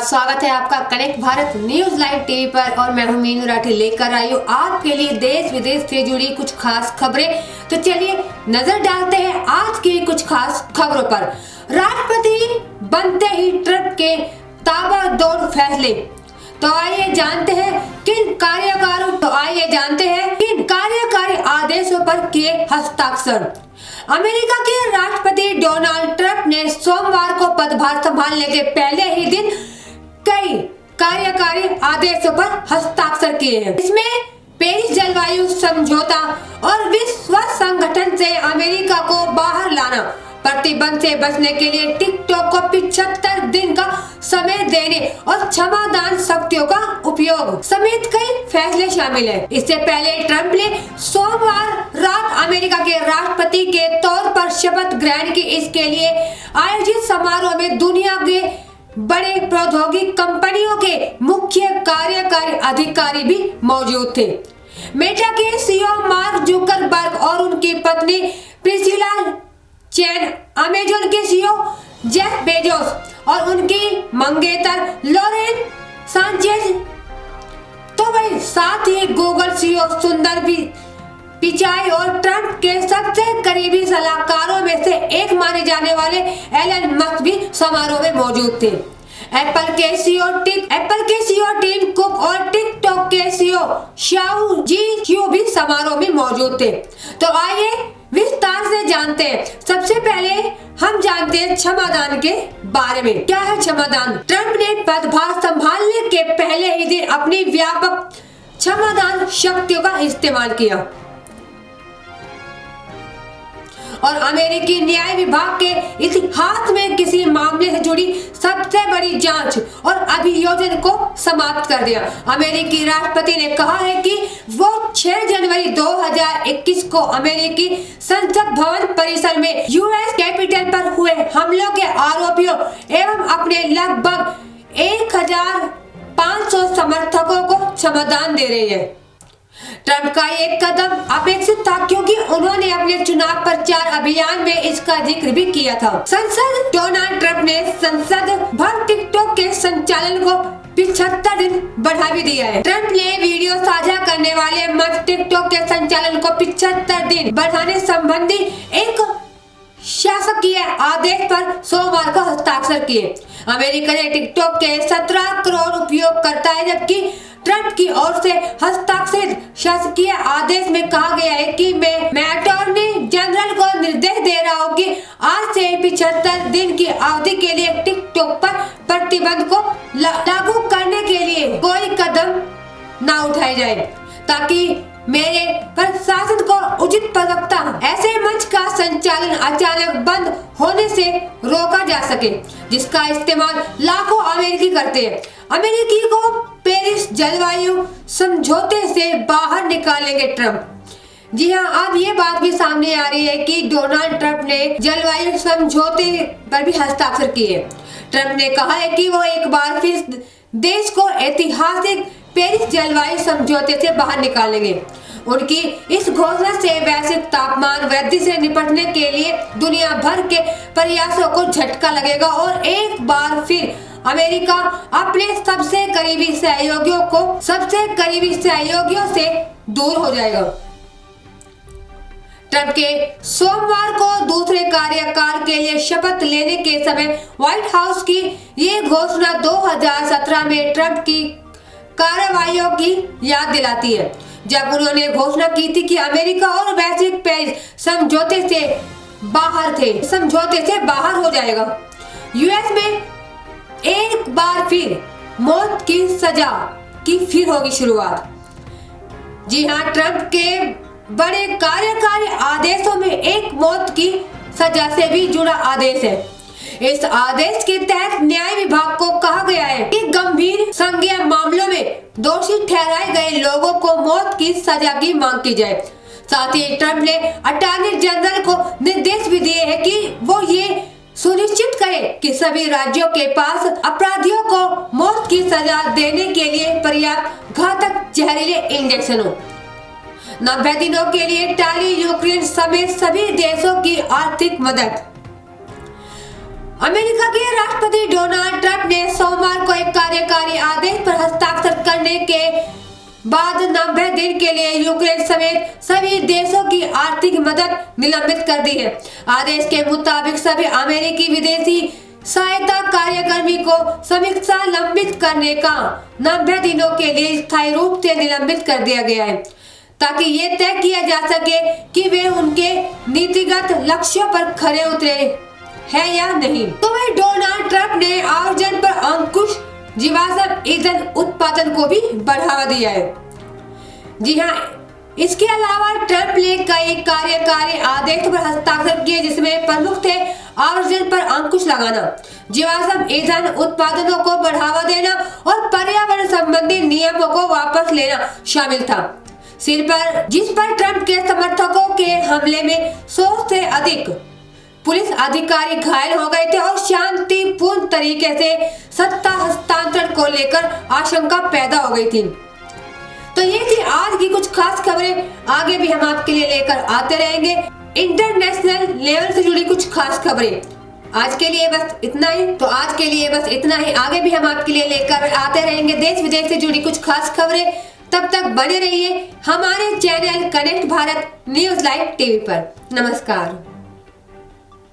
स्वागत है आपका connect Bharat news live TV पर और मैं हूं मीनू राठी लेकर आई हूं आपके लिए देश विदेश से जुड़ी कुछ खास खबरें। तो चलिए नजर डालते हैं आज की कुछ खास खबरों पर। राष्ट्रपति बनते ही ट्रंप के ताबड़तोड़ फैसले। तो आइए जानते हैं किन कार्यकारी आदेशों पर किए हस्ताक्षर। अमेरिका के राष्ट्रपति डोनाल्ड ट्रंप ने सोमवार को पदभार संभालने के पहले ही दिन कई कार्यकारी आदेशों पर हस्ताक्षर किए हैं। इसमें पेरिस जलवायु समझौता और विश्व संगठन से अमेरिका को बाहर लाना, प्रतिबंध से बचने के लिए टिकटॉक को 75 दिन का समय देने और क्षमादान शक्तियों का उपयोग समेत कई फैसले शामिल हैं। इससे पहले ट्रंप ने सोमवार रात अमेरिका के राष्ट्रपति के तौर पर शपथ ग्रहण की। इसके लिए आयोजित समारोह में दुनिया के बड़े प्रौद्योगिकी कंपनियों के मुख्य कार्यकारी अधिकारी भी मौजूद थे। मेटा के सीईओ मार्क जुकरबर्ग और उनकी पत्नी प्रिसिला चैन, अमेज़न के सीईओ जेफ बेजोस और उनकी मंगेतर लॉरेन सांचेज, तो वही साथ ही गूगल सीईओ सुंदर पिचाई और ट्रंप के सबसे करीबी सलाहकारों में से एक माने जाने वाले एलन मस्क भी समारोह में मौजूद थे। एप्पल के सीईओ टिम कुक और टिकटॉक के सीईओ शाओ जी भी समारोह में मौजूद थे। तो आइए विस्तार से जानते हैं। सबसे पहले हम जानते हैं क्षमादान के बारे में। क्या है क्षमादान? ट्रंप ने पदभार संभालने के पहले ही दिन अपनी व्यापक क्षमादान शक्तियों का इस्तेमाल किया और अमेरिकी न्याय विभाग के इतिहास में किसी मामले से जुड़ी सबसे बड़ी जांच और अभियोजन को समाप्त कर दिया। अमेरिकी राष्ट्रपति ने कहा है कि वो 6 जनवरी 2021 को अमेरिकी संसद भवन परिसर में यूएस कैपिटल पर हुए हमलों के आरोपियों एवं अपने लगभग 1500 समर्थकों को क्षमादान दे रही है। ट्रंप का एक कदम अपेक्षित था क्योंकि उन्होंने अपने चुनाव प्रचार अभियान में इसका जिक्र भी किया था। डोनाल्ड ट्रंप ने संसद भवन टिकटॉक के संचालन को 75 दिन बढ़ा भी दिया है। ट्रंप ने वीडियो साझा करने वाले मंच टिकटॉक के संचालन को 75 दिन बढ़ाने संबंधी एक शासकीय आदेश पर सोमवार को हस्ताक्षर किए। अमेरिका ने टिकटॉक के 17 करोड़ उपयोगकर्ता है, जबकि ट्रंप की ओर से हस्ताक्षरित शासकीय आदेश में कहा गया है कि मैं अटॉर्नी जनरल को निर्देश दे रहा हूं कि आज से 75 दिन की अवधि के लिए टिकटॉक पर प्रतिबंध को लागू करने के लिए कोई कदम न उठाए जाए, ताकि मेरे प्रशासन को उचित प्रवक्ता ऐसे मंच का संचालन अचानक बंद होने से रोका जा सके, जिसका इस्तेमाल लाखों अमेरिकी करते हैं। अमेरिकी को पेरिस जलवायु समझौते से बाहर निकालेंगे ट्रंप। जी हाँ, अब ये बात भी सामने आ रही है कि डोनाल्ड ट्रंप ने जलवायु समझौते पर भी हस्ताक्षर किए। ट्रंप ने कहा है कि वो एक बार फिर देश को ऐतिहासिक पेरिस जलवायु समझौते से बाहर निकालेंगे। उनकी इस घोषणा से वैश्विक तापमान वृद्धि से निपटने के लिए दुनिया भर के प्रयासों को झटका लगेगा और एक बार फिर अमेरिका अपने सबसे करीबी सहयोगियों से दूर हो जाएगा। ट्रंप के सोमवार को दूसरे कार्यकाल के लिए शपथ लेने के समय व्हाइट हाउस की ये घोषणा 2017 में ट्रंप की कार्रवाइयों की याद दिलाती है, जब उन्होंने घोषणा की थी कि अमेरिका और वैश्विक पेरिस समझौते से बाहर हो जाएगा। यूएस में एक बार फिर मौत की सजा की फिर होगी शुरुआत। जी हाँ, ट्रंप के बड़े कार्यकारी आदेशों में एक मौत की सजा से भी जुड़ा आदेश है। इस आदेश के तहत न्याय विभाग को कहा गया है कि गंभीर संज्ञेय मामलों में दोषी ठहराए गए लोगों को मौत की सजा की मांग की जाए। साथ ही ट्रंप ने अटॉर्नी जनरल को निर्देश भी दिए हैं कि वो ये सुनिश्चित करे कि सभी राज्यों के पास अपराधियों को मौत की सजा देने के लिए पर्याप्त घातक जहरीले इंजेक्शन हो। 90 दिनों के लिए टाली यूक्रेन समेत सभी देशों की आर्थिक मदद। अमेरिका के राष्ट्रपति डोनाल्ड ट्रंप ने सोमवार को एक कार्यकारी आदेश पर हस्ताक्षर करने के बाद 90 दिन के लिए यूक्रेन समेत सभी देशों की आर्थिक मदद निलंबित कर दी है। आदेश के मुताबिक सभी अमेरिकी विदेशी सहायता कार्यक्रमी को समीक्षा लंबित करने का 90 दिनों के लिए स्थायी रूप से निलंबित कर दिया गया है, ताकि ये तय किया जा सके कि वे उनके नीतिगत लक्ष्यों पर खरे उतरे हैं या नहीं। तो वही डोनाल्ड ट्रंप ने आयोजन पर अंकुश जीवाश्म ईंधन उत्पादन को भी बढ़ावा दिया है। जी हाँ, इसके अलावा ट्रंप ने कई कार्यकारी आदेश पर हस्ताक्षर किए, जिसमें प्रमुख थे आयोजन पर अंकुश लगाना, जीवाश्म ईंधन उत्पादनों को बढ़ावा देना और पर्यावरण संबंधी नियमों को वापस लेना शामिल था। जिस पर ट्रंप के समर्थकों के हमले में 100 से अधिक पुलिस अधिकारी घायल हो गए थे और शांतिपूर्ण तरीके से सत्ता हस्तांतरण को लेकर आशंका पैदा हो गई थी। तो ये थी आज की कुछ खास खबरें। आगे भी हम आपके लिए लेकर आते रहेंगे इंटरनेशनल लेवल से जुड़ी कुछ खास खबरें। आज के लिए बस इतना ही। आगे भी हम आपके लिए लेकर आते रहेंगे देश विदेश से जुड़ी कुछ खास खबरें। तब तक बने रहिए हमारे channel connect Bharat news live TV पर। नमस्कार।